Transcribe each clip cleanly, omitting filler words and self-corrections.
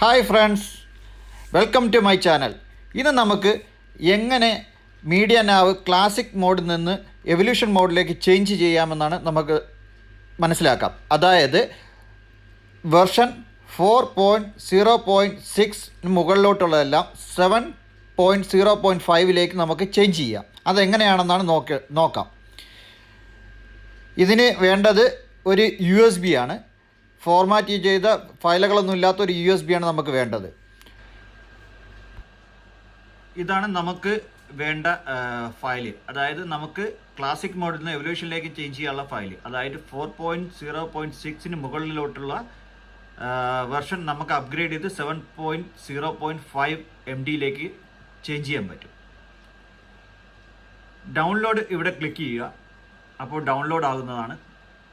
Hi friends, welcome to my channel. ഇന്ന് നമുക്ക് എങ്ങനെ മീഡിയ നാവ് ക്ലാസിക് മോഡിൽ നിന്ന് എവല്യൂഷൻ മോഡിലേക്ക് ചേഞ്ച് ചെയ്യാമെന്നാണ് നമുക്ക് മനസ്സിലാക്കാം. അതായത് വെർഷൻ 4.0.6 മുകളിലോട്ടുള്ളതെല്ലാം 7.0.5 നമുക്ക് ചേഞ്ച് ചെയ്യാം. അതെങ്ങനെയാണെന്നാണ് നോക്കാം. ഇതിന് വേണ്ടത് ഒരു USB ആണ്. ഫോർമാറ്റ് ചെയ്ത ഫയലുകളൊന്നും ഇല്ലാത്തൊരു USB ആണ് നമുക്ക് വേണ്ടത്. ഇതാണ് നമുക്ക് വേണ്ട ഫയൽ. അതായത് നമുക്ക് ക്ലാസിക് മോഡിൽ നിന്ന് എവല്യൂഷനിലേക്ക് ചേഞ്ച് ചെയ്യാനുള്ള ഫയൽ. അതായത് 4.0.6 മുകളിലോട്ടുള്ള വെർഷൻ നമുക്ക് അപ്ഗ്രേഡ് ചെയ്ത് 7.0.5 MDയിലേക്ക് ചേഞ്ച് ചെയ്യാൻ പറ്റും. ഡൗൺലോഡ് ഇവിടെ ക്ലിക്ക് ചെയ്യുക. അപ്പോൾ ഡൗൺലോഡ് ആകുന്നതാണ്.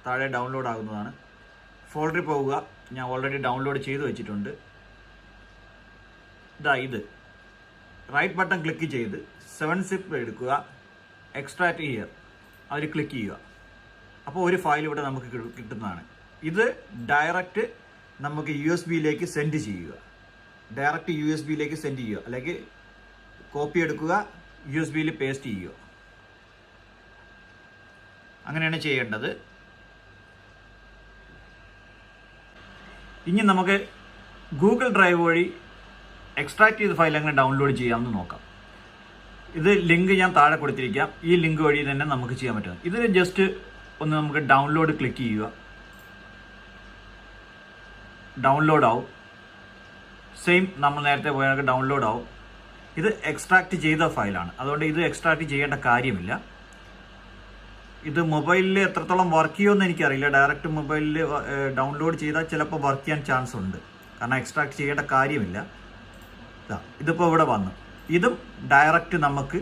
താഴെ ഡൗൺലോഡ് ആകുന്നതാണ്. ഫോൾഡറിൽ പോവുക. ഞാൻ ഓൾറെഡി ഡൗൺലോഡ് ചെയ്ത് വെച്ചിട്ടുണ്ട്. ഇത് റൈറ്റ് ബട്ടൺ ക്ലിക്ക് ചെയ്ത് 7-zip എടുക്കുക. എക്സ്ട്രാക്ട് ഹിയർ അതിൽ ക്ലിക്ക് ചെയ്യുക. അപ്പോൾ ഒരു ഫയൽ ഇവിടെ നമുക്ക് കിട്ടുന്നതാണ്. ഇത് ഡയറക്റ്റ് നമുക്ക് USB-യിലേക്ക് സെൻഡ് ചെയ്യുക. അല്ലെങ്കിൽ കോപ്പി എടുക്കുക, USB-യിൽ പേസ്റ്റ് ചെയ്യുക. അങ്ങനെയാണ് ചെയ്യേണ്ടത്. ഇനി നമുക്ക് ഗൂഗിൾ ഡ്രൈവ് വഴി എക്സ്ട്രാക്ട് ചെയ്ത ഫയൽ എങ്ങനെ ഡൗൺലോഡ് ചെയ്യാമെന്ന് നോക്കാം. ഇത് ലിങ്ക് ഞാൻ താഴെ കൊടുത്തിരിക്കാം. ഈ ലിങ്ക് വഴി തന്നെ നമുക്ക് ചെയ്യാൻ പറ്റും. ഇതിൽ ജസ്റ്റ് ഒന്ന് നമുക്ക് ഡൗൺലോഡ് ക്ലിക്ക് ചെയ്യുക. ഡൗൺലോഡ് ആവും. സെയിം നമ്മൾ നേരത്തെ പോയാൽ ഡൗൺലോഡ് ആവും. ഇത് എക്സ്ട്രാക്ട് ചെയ്ത ഫയലാണ്. അതുകൊണ്ട് ഇത് എക്സ്ട്രാക്ട് ചെയ്യേണ്ട കാര്യമില്ല. ഇത് മൊബൈലിൽ എത്രത്തോളം വർക്ക് ചെയ്യുമെന്ന് എനിക്കറിയില്ല. ഡയറക്റ്റ് മൊബൈലിൽ ഡൗൺലോഡ് ചെയ്താൽ ചിലപ്പോൾ വർക്ക് ചെയ്യാൻ ചാൻസ് ഉണ്ട്. കാരണം എക്സ്ട്രാക്ട് ചെയ്യേണ്ട കാര്യമില്ല. ഇതിപ്പോൾ ഇവിടെ വന്നു. ഇതും ഡയറക്റ്റ് നമുക്ക്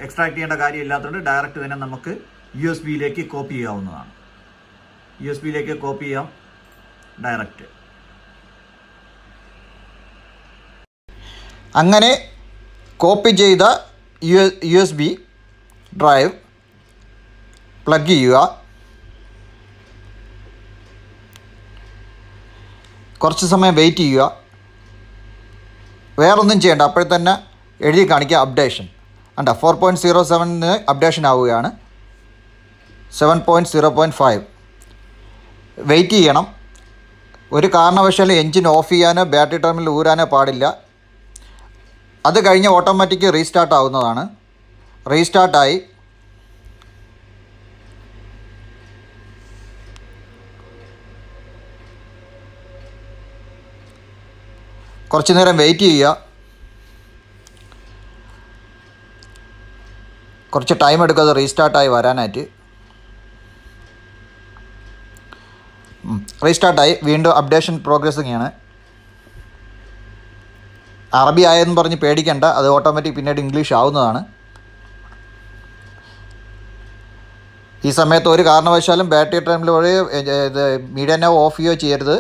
എക്സ്ട്രാക്ട് ചെയ്യേണ്ട കാര്യമില്ലാത്തതുകൊണ്ട് ഡയറക്റ്റ് തന്നെ നമുക്ക് USB-യിലേക്ക് കോപ്പി ചെയ്യാവുന്നതാണ്. USB-യിലേക്ക് കോപ്പി ചെയ്യാം ഡയറക്റ്റ്. അങ്ങനെ കോപ്പി ചെയ്ത USB ഡ്രൈവ് പ്ലഗ് ചെയ്യുക. കുറച്ച് സമയം വെയിറ്റ് ചെയ്യുക. വേറൊന്നും ചെയ്യേണ്ട. അപ്പോൾ തന്നെ എഴുതി കാണിക്കുക അപ്ഡേഷൻ. 4.07 അപ്ഡേഷൻ ആവുകയാണ്. 7.0.5 വെയിറ്റ് ചെയ്യണം. ഒരു കാരണവശാലും എൻജിൻ ഓഫ് ചെയ്യാനോ ബാറ്ററി ടെർമിനൽ ഊരാനോ പാടില്ല. അത് കഴിഞ്ഞ് ഓട്ടോമാറ്റിക് റീസ്റ്റാർട്ട് ആവുന്നതാണ്. റീസ്റ്റാർട്ടായി. കുറച്ച് നേരം വെയിറ്റ് ചെയ്യുക. കുറച്ച് ടൈം എടുക്കും അത് റീസ്റ്റാർട്ടായി വരാനായിട്ട്. റീസ്റ്റാർട്ടായി. വീണ്ടും അപ്ഡേഷൻ പ്രോഗ്രസിങ്ങാണ്. അറബി ആയെന്ന് പറഞ്ഞ് പേടിക്കണ്ട. അത് ഓട്ടോമാറ്റിക് പിന്നീട് ഇംഗ്ലീഷ് ആവുന്നതാണ്. ഈ സമയത്ത് ഒരു കാരണവശാലും ബാറ്ററി ടെർമിനൽ വഴി മീഡിയ നാവ് ഓഫ് ചെയ്യുകയോ ചെയ്യരുത്.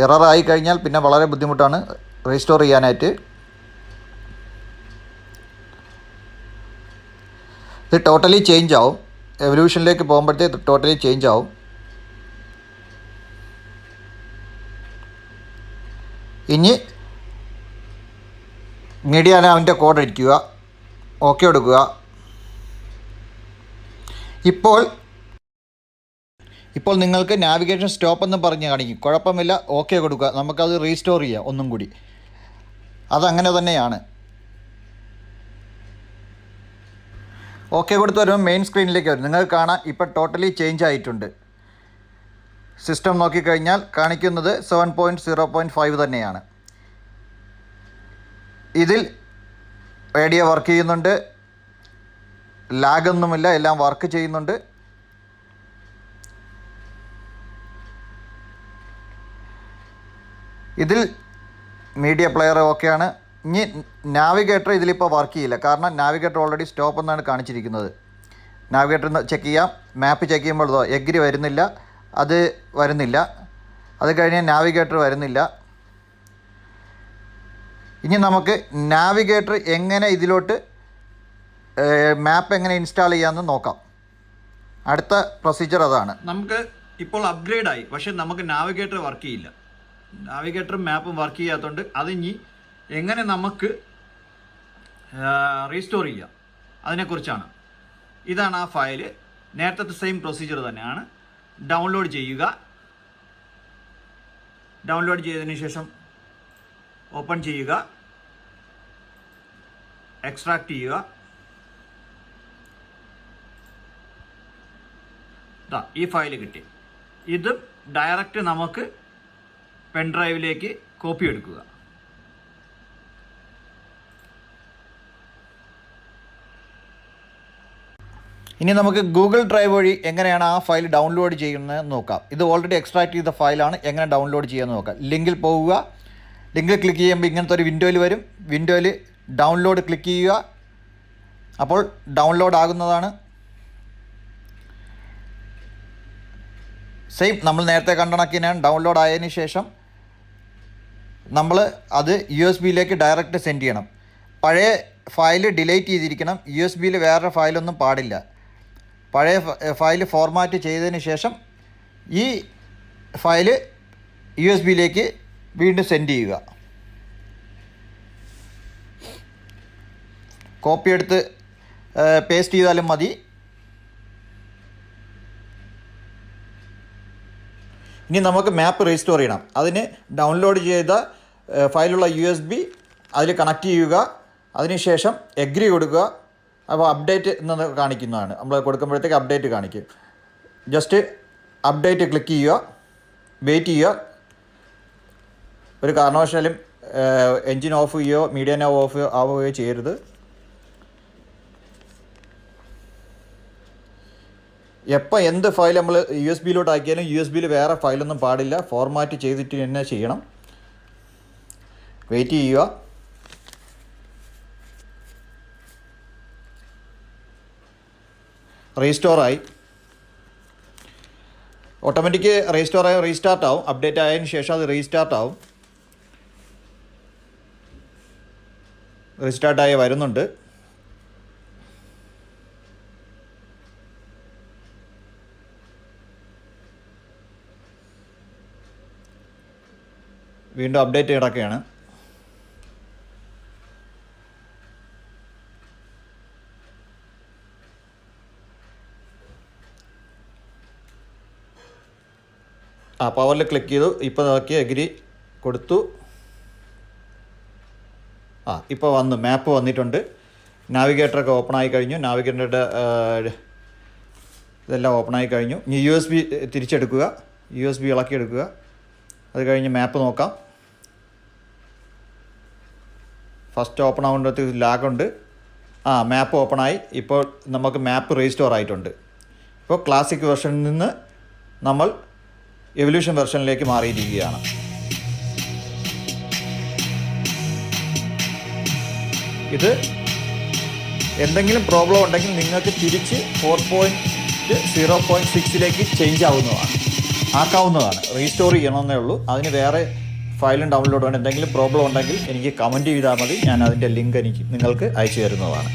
എററായി കഴിഞ്ഞാൽ പിന്നെ വളരെ ബുദ്ധിമുട്ടാണ് റീസ്റ്റോർ ചെയ്യാനായിട്ട്. ഇത് ടോട്ടലി ചേഞ്ച് ആവും. എവല്യൂഷനിലേക്ക് പോകുമ്പോഴത്തേക്ക് ടോട്ടലി ചേഞ്ച് ആവും. ഇനി മീഡിയ നാവിൻ്റെ കോഡ് അടിക്കുക. ഓക്കെ കൊടുക്കുക. ഇപ്പോൾ നിങ്ങൾക്ക് നാവിഗേഷൻ സ്റ്റോപ്പ് എന്ന് പറഞ്ഞ് കാണിക്കും. കുഴപ്പമില്ല. ഓക്കെ കൊടുക്കുക. നമുക്കത് റീസ്റ്റോർ ചെയ്യാം ഒന്നും കൂടി. അതങ്ങനെ തന്നെയാണ്. ഓക്കെ കൊടുത്ത് വരുമ്പോൾ മെയിൻ സ്ക്രീനിലേക്ക് വരും. നിങ്ങൾക്ക് കാണാം ഇപ്പോൾ ടോട്ടലി ചേഞ്ച് ആയിട്ടുണ്ട്. സിസ്റ്റം നോക്കിക്കഴിഞ്ഞാൽ കാണിക്കുന്നത് 7.0.5 തന്നെയാണ്. ഇതിൽ റേഡിയോ വർക്ക് ചെയ്യുന്നുണ്ട്. ലാഗൊന്നുമില്ല. എല്ലാം വർക്ക് ചെയ്യുന്നുണ്ട്. ഇതിൽ മീഡിയ പ്ലെയർ ഓക്കെയാണ്. ഇനി നാവിഗേറ്റർ ഇതിലിപ്പോൾ വർക്ക് ചെയ്യില്ല. കാരണം നാവിഗേറ്റർ ഓൾറെഡി സ്റ്റോപ്പ് എന്നാണ് കാണിച്ചിരിക്കുന്നത്. നാവിഗേറ്റർ ചെക്ക് ചെയ്യാം. മാപ്പ് ചെക്ക് ചെയ്യുമ്പോൾ എഗ്രി വരുന്നില്ല. അത് വരുന്നില്ല. അത് കഴിഞ്ഞ് നാവിഗേറ്റർ വരുന്നില്ല. ഇനി നമുക്ക് നാവിഗേറ്റർ എങ്ങനെ ഇതിലോട്ട് മാപ്പ് എങ്ങനെ ഇൻസ്റ്റാൾ ചെയ്യാമെന്ന് നോക്കാം. അടുത്ത പ്രൊസീജിയർ അതാണ്. നമുക്ക് ഇപ്പോൾ അപ്ഗ്രേഡ് ആയി. പക്ഷേ നമുക്ക് നാവിഗേറ്റർ വർക്ക് ചെയ്യില്ല. നാവിഗേറ്ററും മാപ്പും വർക്ക് ചെയ്യാത്തതുകൊണ്ട് അതിനി എങ്ങനെ നമുക്ക് റീസ്റ്റോർ ചെയ്യാം അതിനെക്കുറിച്ചാണ്. ഇതാണ് ആ ഫയല്. നേരത്തെ സെയിം പ്രൊസീജിയർ തന്നെയാണ്. ഡൗൺലോഡ് ചെയ്യുക. ഡൗൺലോഡ് ചെയ്തതിന് ശേഷം ഓപ്പൺ ചെയ്യുക, എക്സ്ട്രാക്ട് ചെയ്യുക. ഈ ഫയൽ കിട്ടി. ഇത് ഡയറക്റ്റ് നമുക്ക് പെൻഡ്രൈവിലേക്ക് കോപ്പി എടുക്കുക. ഇനി നമുക്ക് ഗൂഗിൾ ഡ്രൈവ് വഴി എങ്ങനെയാണ് ആ ഫയൽ ഡൗൺലോഡ് ചെയ്യുന്നത് നോക്കാം. ഇത് ഓൾറെഡി എക്സ്ട്രാക്ട് ചെയ്ത ഫയലാണ്. എങ്ങനെ ഡൗൺലോഡ് ചെയ്യാമെന്ന് നോക്കാം. ലിങ്കിൽ പോവുക. ലിങ്കിൽ ക്ലിക്ക് ചെയ്യുമ്പോൾ ഇങ്ങനത്തെ ഒരു വിൻഡോയിൽ വരും. വിൻഡോയിൽ ഡൗൺലോഡ് ക്ലിക്ക് ചെയ്യുക. അപ്പോൾ ഡൗൺലോഡ് ആകുന്നതാണ്. സെയിം നമ്മൾ നേരത്തെ കണ്ടണക്കിനാണ്. ഡൗൺലോഡ് ആയതിന് ശേഷം നമ്മൾ അത് USB-യിലേക്ക് ഡയറക്റ്റ് സെൻഡ് ചെയ്യണം. പഴയ ഫയൽ ഡിലീറ്റ് ചെയ്തിരിക്കണം. USB-യിൽ വേറെ ഫയലൊന്നും പാടില്ല. പഴയ ഫയൽ ഫോർമാറ്റ് ചെയ്തതിന് ശേഷം ഈ ഫയൽ USB-യിലേക്ക് വീണ്ടും സെൻഡ് ചെയ്യുക. കോപ്പി എടുത്ത് പേസ്റ്റ് ചെയ്താലും മതി. ഇനി നമുക്ക് മാപ്പ് റീസ്റ്റോർ ചെയ്യണം. അതിന് ഡൗൺലോഡ് ചെയ്ത ഫയലുള്ള USB അതിൽ കണക്ട് ചെയ്യുക. അതിനുശേഷം എഗ്രി കൊടുക്കുക. അപ്പോൾ അപ്ഡേറ്റ് എന്ന് കാണിക്കുന്നതാണ്. നമ്മൾ കൊടുക്കുമ്പോഴത്തേക്ക് അപ്ഡേറ്റ് കാണിക്കും. ജസ്റ്റ് അപ്ഡേറ്റ് ക്ലിക്ക് ചെയ്യുക. വെയിറ്റ് ചെയ്യുക. ഒരു കാരണവശാലും എൻജിൻ ഓഫ് ചെയ്യുകയോ മീഡിയ നൗ ഓഫ് ആവുകയോ ചെയ്യരുത്. എപ്പോൾ എന്ത് ഫയൽ നമ്മൾ USB-യിലോട്ട് ആക്കിയാലും USB-യിൽ വേറെ ഫയലൊന്നും പാടില്ല. ഫോർമാറ്റ് ചെയ്തിട്ട് തന്നെ ചെയ്യണം. വെയിറ്റ് ചെയ്യുക. റീസ്റ്റോറായി. ഓട്ടോമാറ്റിക് റീസ്റ്റോറായി റീസ്റ്റാർട്ട് ആവും. അപ്ഡേറ്റ് ആയതിനു ശേഷം അത് റീസ്റ്റാർട്ട് ആവും. റീസ്റ്റാർട്ടായി വരുന്നുണ്ട്. വീണ്ടും അപ്ഡേറ്റ് കിടക്കുകയാണ്. പവറിൽ ക്ലിക്ക് ചെയ്തു. ഇപ്പോൾ നോക്കി എഗ്രി കൊടുത്തു. ഇപ്പോൾ വന്നു. മാപ്പ് വന്നിട്ടുണ്ട്. നാവിഗേറ്ററൊക്കെ ഓപ്പൺ ആയി കഴിഞ്ഞു. നാവിഗേറ്ററിൻ്റെ ഇതെല്ലാം ഓപ്പൺ ആയി കഴിഞ്ഞു. ഇനി USB തിരിച്ചെടുക്കുക. USB ഇളക്കിയെടുക്കുക. അത് കഴിഞ്ഞ് മാപ്പ് നോക്കാം. First open ആവേണ്ടത് ലാഗുണ്ട്. മാപ്പ് ഓപ്പണായി. ഇപ്പോൾ നമുക്ക് മാപ്പ് റീസ്റ്റോർ ആയിട്ടുണ്ട്. ഇപ്പോൾ ക്ലാസിക് വെർഷനിൽ നിന്ന് നമ്മൾ എവല്യൂഷൻ വെർഷനിലേക്ക് മാറിയിരിക്കുകയാണ്. ഇത് എന്തെങ്കിലും പ്രോബ്ലം ഉണ്ടെങ്കിൽ നിങ്ങൾക്ക് തിരിച്ച് 4.0.6ലേക്ക് ചേഞ്ച് ആക്കാവുന്നതാണ്. റീസ്റ്റോർ ചെയ്യണമെന്നേ ഉള്ളൂ. അതിന് വേറെ ഫയലും ഡൗൺലോഡ് വേണം. എന്തെങ്കിലും പ്രോബ്ലം ഉണ്ടെങ്കിൽ എനിക്ക് കമൻറ്റ് ചെയ്താൽ മതി. ഞാൻ അതിൻ്റെ ലിങ്ക് നിങ്ങൾക്ക് അയച്ചു തരുന്നതാണ്.